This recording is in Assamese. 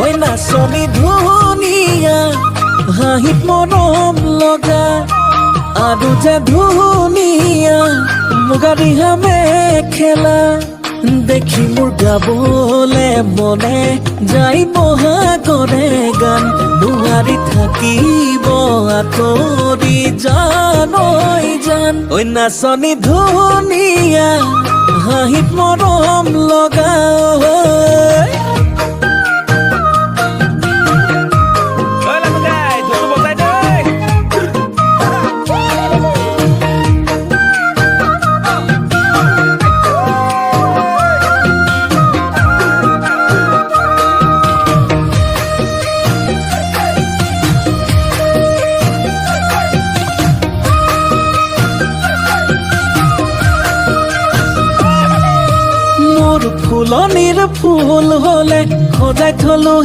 ঐ নাচনী ধুনীয়া হাঁহিত মৰম লগা আৰু যে ধুনীয়া মুগা ৰিহা মেখেলা দেখি মোৰ গাবলে মনে যাই বহাগৰে গান নোৱাৰি থাকিব আঁতৰি জান ঐ জান ঐ নাচনী ধুনীয়া হাঁহিত মৰম লগা ফুলনিৰ ফুল হলে সজাই থলো